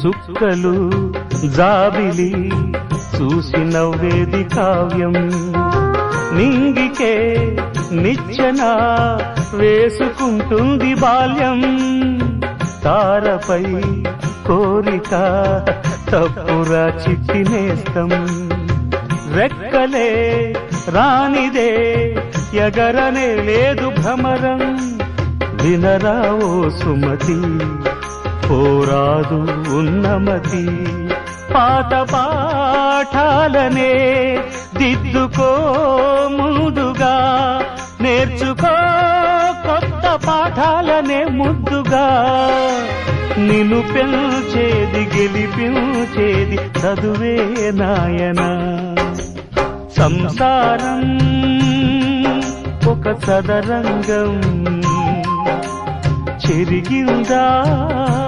చుక్కలు జాబిలి చూసి నవ్వేది కావ్యం నింగికే నిచ్చెన వేసుకుంటుంది బాల్యం తారపై కోరిక తప్పురా చిట్టినేస్తం రెక్కలే రానిదే ఎగరనే లేదు భ్రమరం వినరా ఓ సుమతి పోరాదు ఉన్నమతి పాత పాఠాలనే దిద్దుకో ముందుగా నేర్చుకో కొత్త పాఠాలనే ముద్దుగా నిన్ను పెంచేది గెలిపించేది చదువే నాయనా సంసారం ఒక సదరంగం చెరిగిందా